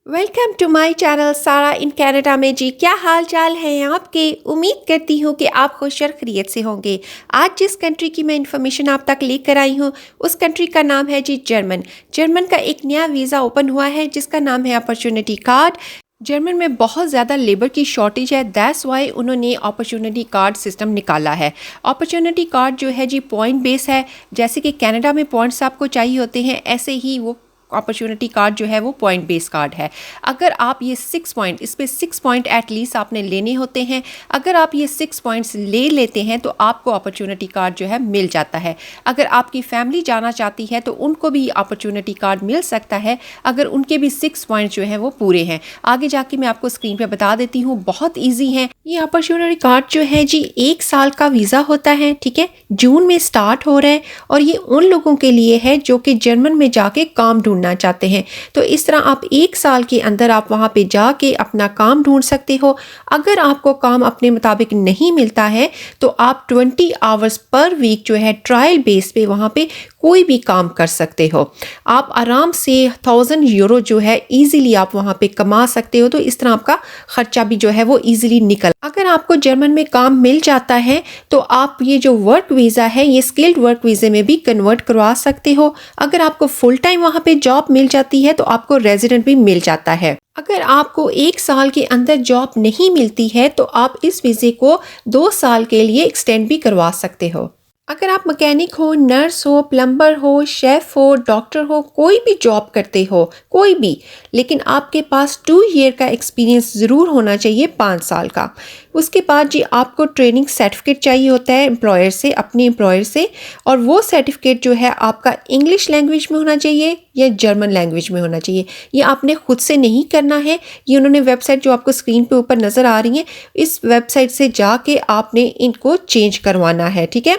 Welcome to my channel सारा in Canada में। जी क्या हाल चाल है आपके। उम्मीद करती हूँ कि आप खुश और खैरियत से होंगे। आज जिस कंट्री की मैं इन्फॉर्मेशन आप तक लेकर आई हूँ उस कंट्री का नाम है जी जर्मन। जर्मन का एक नया वीज़ा ओपन हुआ है जिसका नाम है अपॉर्चुनिटी कार्ड। जर्मन में बहुत ज़्यादा लेबर की शॉर्टेज है, दैट्स वाई उन्होंने अपॉर्चुनिटी कार्ड सिस्टम निकाला है। अपॉर्चुनिटी कार्ड जो है जी पॉइंट बेस है। जैसे कि कनाडा में पॉइंट्स आपको चाहिए होते हैं, ऐसे ही वो अपॉर्चुनिटी कार्ड जो है वो पॉइंट बेस कार्ड है। अगर आप ये 6 पॉइंट, इस पर 6 पॉइंट एटलीस्ट आपने लेने होते हैं। अगर आप ये 6 पॉइंट्स ले लेते हैं तो आपको अपॉर्चुनिटी कार्ड जो है मिल जाता है। अगर आपकी फैमिली जाना चाहती है तो उनको भी अपॉर्चुनिटी कार्ड मिल सकता है अगर उनके भी 6 पॉइंट जो हैं वो पूरे हैं। आगे जाके मैं आपको स्क्रीन पे बता देती हूँ, बहुत ईजी है। ये अपॉर्चुनिटी कार्ड जो है जी 1 साल का वीज़ा होता है, ठीक है। जून में स्टार्ट हो रहा है और ये उन लोगों के लिए है जो कि जर्मन में जाके काम ढूंढना चाहते हैं। तो इस तरह आप 1 साल के अंदर आप वहाँ पे जाके अपना काम ढूंढ सकते हो। अगर आपको काम अपने मुताबिक नहीं मिलता है तो आप 20 आवर्स पर वीक जो है ट्रायल बेस पे वहाँ पे कोई भी काम कर सकते हो। आप आराम से 1000 यूरो जो है इजीली आप वहाँ पे कमा सकते हो। तो इस तरह आपका खर्चा भी जो है वो इजीली निकल। अगर आपको जर्मन में काम मिल जाता है तो आप ये जो वर्क वीज़ा है ये स्किल्ड वर्क वीज़े में भी कन्वर्ट करवा सकते हो। अगर आपको फुल टाइम वहाँ पे जॉब मिल जाती है तो आपको रेजिडेंट भी मिल जाता है। अगर आपको 1 साल के अंदर जॉब नहीं मिलती है तो आप इस वीज़े को 2 साल के लिए एक्सटेंड भी करवा सकते हो। अगर आप मैकेनिक हो, नर्स हो, प्लम्बर हो, शेफ़ हो, डॉक्टर हो, कोई भी जॉब करते हो, कोई भी, लेकिन आपके पास 2 ईयर का एक्सपीरियंस ज़रूर होना चाहिए, 5 साल का। उसके बाद जी आपको ट्रेनिंग सर्टिफिकेट चाहिए होता है एम्प्लॉयर से, अपने एम्प्लॉयर से। और वो सर्टिफिकेट जो है आपका इंग्लिश लैंग्वेज में होना चाहिए या जर्मन लैंग्वेज में होना चाहिए। ये आपने खुद से नहीं करना है, ये उन्होंने वेबसाइट जो आपको स्क्रीन पे ऊपर नज़र आ रही है इस वेबसाइट से जाके आपने इनको चेंज करवाना है, ठीक है।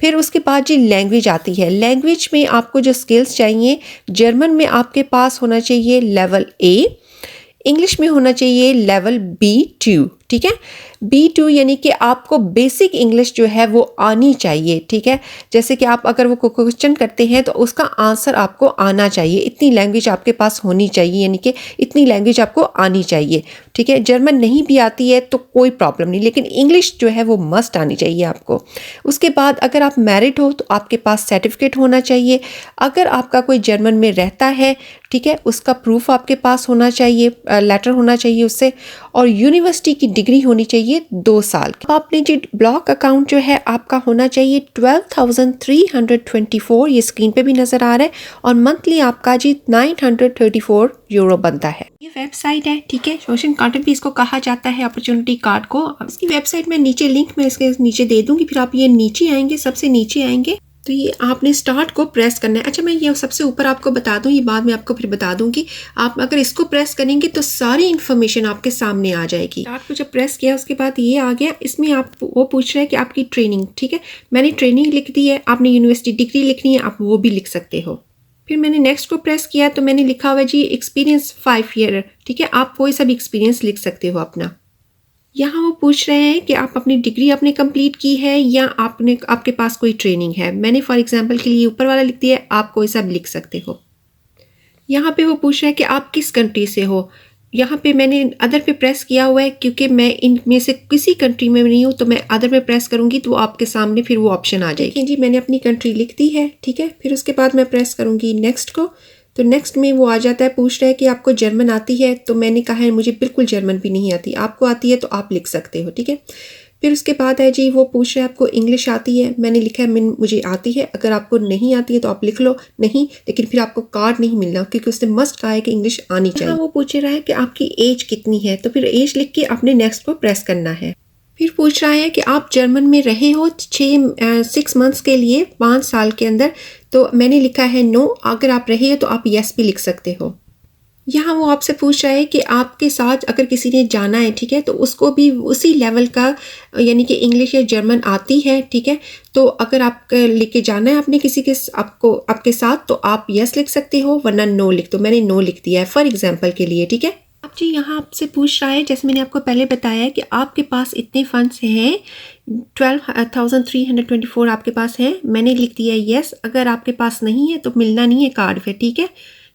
फिर उसके बाद जी लैंग्वेज आती है। लैंग्वेज में आपको जो स्किल्स चाहिए, जर्मन में आपके पास होना चाहिए लेवल A, इंग्लिश में होना चाहिए लेवल B2, ठीक है। B2 यानी कि आपको बेसिक इंग्लिश जो है वो आनी चाहिए, ठीक है। जैसे कि आप अगर वो क्वेश्चन करते हैं तो उसका आंसर आपको आना चाहिए, इतनी लैंग्वेज आपके पास होनी चाहिए, यानी कि इतनी लैंग्वेज आपको आनी चाहिए, ठीक है। जर्मन नहीं भी आती है तो कोई प्रॉब्लम नहीं, लेकिन इंग्लिश जो है वो मस्ट आनी चाहिए आपको। उसके बाद अगर आप मैरिड हो तो आपके पास सर्टिफिकेट होना चाहिए। अगर आपका कोई जर्मन में रहता है, ठीक है, उसका प्रूफ आपके पास होना चाहिए, लेटर होना चाहिए उससे। और यूनिवर्सिटी की डिग्री होनी चाहिए 2 साल की। आपने जी ब्लॉक अकाउंट जो है आपका होना चाहिए 12,324, ये स्क्रीन पे भी नजर आ रहा है। और मंथली आपका जी 934 यूरो बनता है। ये वेबसाइट है, ठीक है। सोशल कंटेंट भी इसको कहा जाता है अपॉर्चुनिटी कार्ड को। इसकी वेबसाइट में नीचे लिंक मैं इसके नीचे दे दूंगी। फिर आप ये नीचे आएंगे, सबसे नीचे आएंगे तो ये आपने स्टार्ट को प्रेस करना है। अच्छा, मैं ये सबसे ऊपर आपको बता दूं, ये बाद में आपको फिर बता दूंगी। आप अगर इसको प्रेस करेंगे तो सारी इन्फॉर्मेशन आपके सामने आ जाएगी। स्टार्ट को जब प्रेस किया उसके बाद ये आ गया। इसमें आप वो पूछ रहे हैं कि आपकी ट्रेनिंग, ठीक है। मैंने ट्रेनिंग लिख दी है, आपने यूनिवर्सिटी डिग्री लिखनी है, आप वो भी लिख सकते हो। फिर मैंने नेक्स्ट को प्रेस किया तो मैंने लिखा हुआ जी एक्सपीरियंस 5 ईयर, ठीक है। आप कोई सा भी एक्सपीरियंस लिख सकते हो अपना। यहाँ वो पूछ रहे हैं कि आप अपनी डिग्री आपने कंप्लीट की है या आपके पास कोई ट्रेनिंग है। मैंने फॉर एग्जांपल के लिए ऊपर वाला लिख दिया है, आप कोई सा भी लिख सकते हो। यहाँ पे वो पूछ रहे हैं कि आप किस कंट्री से हो। यहाँ पे मैंने अदर पे प्रेस किया हुआ है क्योंकि मैं इनमें से किसी कंट्री में नहीं हूँ, तो मैं अदर पे प्रेस करूँगी तो आपके सामने फिर वो ऑप्शन आ जाएगी। जी मैंने अपनी कंट्री लिख दी है, ठीक है। फिर उसके बाद मैं प्रेस करूँगी नेक्स्ट को, तो नेक्स्ट में वो आ जाता है, पूछ रहा है कि आपको जर्मन आती है। तो मैंने कहा है मुझे बिल्कुल जर्मन भी नहीं आती। आपको आती है तो आप लिख सकते हो, ठीक है। फिर उसके बाद है जी वो पूछ रहा है आपको इंग्लिश आती है। मैंने लिखा है मुझे आती है। अगर आपको नहीं आती है तो आप लिख लो नहीं, लेकिन फिर आपको कार्ड नहीं मिलना क्योंकि उसने मस्ट कहा है कि इंग्लिश आनी चाहिए। वो पूछ रहा है कि आपकी एज कितनी है, तो फिर एज लिख के अपने नेक्स्ट को प्रेस करना है। फिर पूछ रहा है कि आप जर्मन में रहे हो 6 मंथ्स के लिए 5 साल के अंदर, तो मैंने लिखा है नो। अगर आप रहे हो तो आप यस भी लिख सकते हो। यहाँ वो आपसे पूछ रहा है कि आपके साथ अगर किसी ने जाना है, ठीक है, तो उसको भी उसी लेवल का यानी कि इंग्लिश या जर्मन आती है, ठीक है। तो अगर आप लेके जाना है अपने किसी के आपके साथ तो आप यस लिख सकते हो, वरना नो लिख दो। मैंने नो लिख दिया है फॉर एग्जाम्पल के लिए, ठीक है। अब जी यहाँ आपसे पूछ रहा है, जैसे मैंने आपको पहले बताया कि आपके पास इतने फंड्स हैं, 12,324 आपके पास हैं। मैंने लिख दिया यस। अगर आपके पास नहीं है तो मिलना नहीं है कार्ड फिर, ठीक है।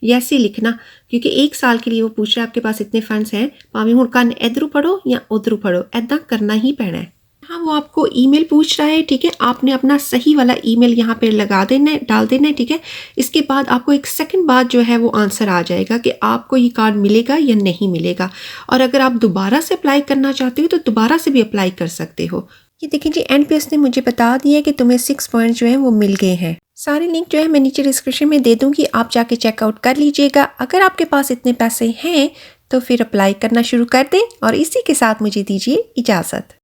ऐसे लिखना, क्योंकि 1 साल के लिए वो पूछ रहा है आपके पास इतने फंड्स हैं, भावें हुण कन्न इधरों पढ़ो या उधरों पढ़ो, ऐदा करना ही पैना है। हाँ, वो आपको ईमेल पूछ रहा है, ठीक है। आपने अपना सही वाला ईमेल यहाँ पे लगा देना है, डाल देना है, ठीक है। इसके बाद आपको 1 सेकंड बाद जो है वो आंसर आ जाएगा कि आपको ये कार्ड मिलेगा या नहीं मिलेगा। और अगर आप दोबारा से अप्लाई करना चाहते हो तो दोबारा से भी अप्लाई कर सकते हो। ये देखिए जी, एनपीएस ने मुझे बता दिया कि तुम्हें 6 पॉइंट जो है वो मिल गए हैं। सारे लिंक जो है मैं नीचे डिस्क्रिप्शन में दे दूँगी, आप जाके चेकआउट कर लीजिएगा। अगर आपके पास इतने पैसे हैं तो फिर अप्लाई करना शुरू कर दें और इसी के साथ मुझे दीजिए इजाज़त।